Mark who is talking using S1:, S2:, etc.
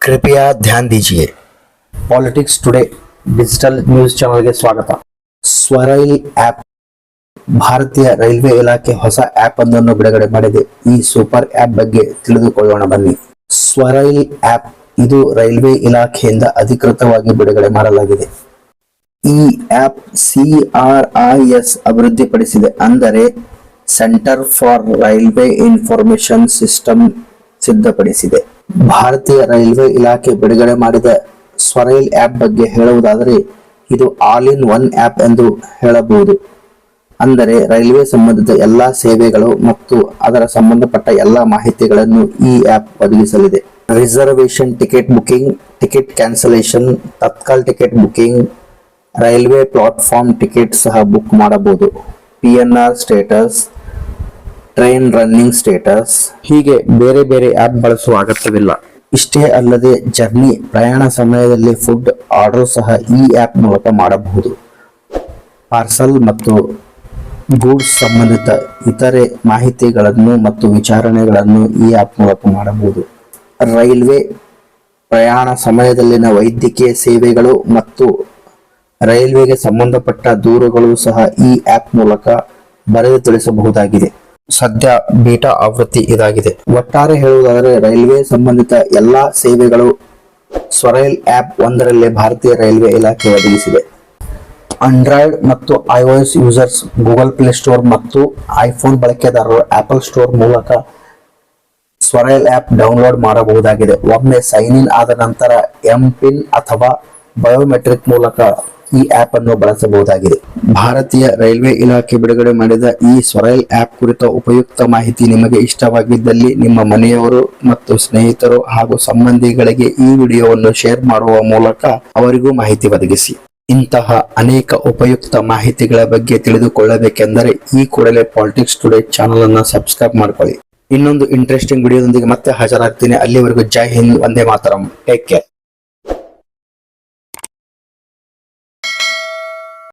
S1: कृपया ध्यान दीजिए। पॉलिटिक्स टुडे डिजिटल ನ್ಯೂಸ್ ಚಾನೆಲ್ಗೆ ಸ್ವಾಗತ। ಸ್ವರೈಲ್ ಆಪ್ ಭಾರತೀಯ ರೈಲ್ವೆ ಇಲಾಖೆ ಹೊಸ ಆಪ್ ಅನ್ನು ಬಿಡುಗಡೆ ಮಾಡಿದೆ। ಈ ಸೂಪರ್ ಆಪ್ ಬಗ್ಗೆ ತಿಳಿದುಕೊಳ್ಳೋಣ ಬನ್ನಿ। ಸ್ವರೈಲ್ ಆಪ್ ಇದು ರೈಲ್ವೆ ಇಲಾಖೆಯಿಂದ ಅಧಿಕೃತವಾಗಿ ಬಿಡುಗಡೆ ಮಾಡಲಾಗಿದೆ। ಈ ಆಪ್ CRIS ಅಭಿವೃದ್ಧಿಪಡಿಸಿದೆ, ಅಂದರೆ centre for railway information system ಸಿದ್ಧಪಡಿಸಿದೆ। ಭಾರತೀಯ ರೈಲ್ವೆ ಇಲಾಖೆ ಬಿಡುಗಡೆ ಮಾಡಿದ ಸ್ವರೈಲ್ ಆಪ್ ಬಗ್ಗೆ ಹೇಳುವುದಾದರೆ ಇದು ಆಲ್ ಇನ್ ಒನ್ ಆಪ್ ಎಂದು ಹೇಳಬಹುದು। ಅಂದರೆ ರೈಲ್ವೆ ಸಂಬಂಧಿತ ಎಲ್ಲಾ ಸೇವೆಗಳು ಮತ್ತು ಅದರ ಸಂಬಂಧಪಟ್ಟ ಎಲ್ಲಾ ಮಾಹಿತಿಗಳನ್ನು ಈ ಆಪ್ ಒದಗಿಸಲಿದೆ। Reservation ticket booking, ticket cancellation, Tatkal ticket booking, railway platform ticket ಸಹ ಬುಕ್ ಮಾಡಬಹುದು। PNR status, train running status, ಹೀಗೆ ಬೇರೆ ಬೇರೆ ಆಪ್ ಬಳಸುವ ಅಗತ್ಯವಿಲ್ಲ। ಇಷ್ಟೇ ಅಲ್ಲದೆ ಜರ್ನಿ ಪ್ರಯಾಣ ಸಮಯದಲ್ಲಿ ಫುಡ್ ಆರ್ಡರ್ ಸಹ ಈ ಆಪ್ ಮೂಲಕ ಮಾಡಬಹುದು। ಪಾರ್ಸಲ್ ಮತ್ತು ಗೂಡ್ಸ್ ಸಂಬಂಧಿತ ಇತರೆ ಮಾಹಿತಿಗಳನ್ನು ಮತ್ತು ವಿಚಾರಣೆಗಳನ್ನು ಈ ಆಪ್ ಮೂಲಕ ಮಾಡಬಹುದು। ರೈಲ್ವೆ ಪ್ರಯಾಣ ಸಮಯದಲ್ಲಿನ ವೈದ್ಯಕೀಯ ಸೇವೆಗಳು ಮತ್ತು ರೈಲ್ವೆಗೆ ಸಂಬಂಧಪಟ್ಟ ದೂರುಗಳು ಸಹ ಈ ಆಪ್ ಮೂಲಕ ಬರೆದು ತಿಳಿಸಬಹುದಾಗಿದೆ। ಸದ್ಯ ಬೀಟಾ ಆವೃತ್ತಿ ಇದಾಗಿದೆ। ಒಟ್ಟಾರೆ ಹೇಳುವುದಾದರೆ ರೈಲ್ವೆ ಸಂಬಂಧಿತ ಎಲ್ಲಾ ಸೇವೆಗಳು ಸ್ವರೈಲ್ ಆಪ್ ಒಂದರಲ್ಲೇ ಭಾರತೀಯ ರೈಲ್ವೆ ಇಲಾಖೆ ಒದಗಿಸಿದೆ। ಆಂಡ್ರಾಯ್ಡ್ ಮತ್ತು iOS users Google play store ಮತ್ತು ಐಫೋನ್ ಬಳಕೆದಾರರು ಆಪಲ್ ಸ್ಟೋರ್ ಮೂಲಕ ಸ್ವರೈಲ್ ಆಪ್ ಡೌನ್ಲೋಡ್ ಮಾಡಬಹುದಾಗಿದೆ। ಒಮ್ಮೆ ಸೈನ್ ಇನ್ ಆದ ನಂತರ MPIN ಅಥವಾ ಬಯೋಮೆಟ್ರಿಕ್ ಮೂಲಕ ಈ ಆಪ್ ಅನ್ನು ಬಳಸಬಹುದಾಗಿದೆ। ಭಾರತೀಯ ರೈಲ್ವೆ ಇಲಾಖೆ ಬಿಡುಗಡೆ ಮಾಡಿದ ಈ ಸ್ವರೈಲ್ ಆಪ್ ಕುರಿತ ಉಪಯುಕ್ತ ಮಾಹಿತಿ ನಿಮಗೆ ಇಷ್ಟವಾಗಿದ್ದಲ್ಲಿ ನಿಮ್ಮ ಮನೆಯವರು ಮತ್ತು ಸ್ನೇಹಿತರು ಹಾಗೂ ಸಂಬಂಧಿಗಳಿಗೆ ಈ ವಿಡಿಯೋವನ್ನು ಶೇರ್ ಮಾಡುವ ಮೂಲಕ ಅವರಿಗೂ ಮಾಹಿತಿ ಒದಗಿಸಿ। ಇಂತಹ ಅನೇಕ ಉಪಯುಕ್ತ ಮಾಹಿತಿಗಳ ಬಗ್ಗೆ ತಿಳಿದುಕೊಳ್ಳಬೇಕೆಂದರೆ ಈ ಕೂಡಲೇ ಪಾಲಿಟಿಕ್ಸ್ ಟುಡೇ ಚಾನಲ್ ಅನ್ನು ಸಬ್ಸ್ಕ್ರೈಬ್ ಮಾಡ್ಕೊಳ್ಳಿ। ಇನ್ನೊಂದು ಇಂಟ್ರೆಸ್ಟಿಂಗ್ ವಿಡಿಯೋದೊಂದಿಗೆ ಮತ್ತೆ ಹಾಜರಾಗ್ತೀನಿ। ಅಲ್ಲಿವರೆಗೂ ಜೈ ಹಿಂದ್, ವಂದೇ ಮಾತರಂ, ಟೇಕ್ ಕೇರ್।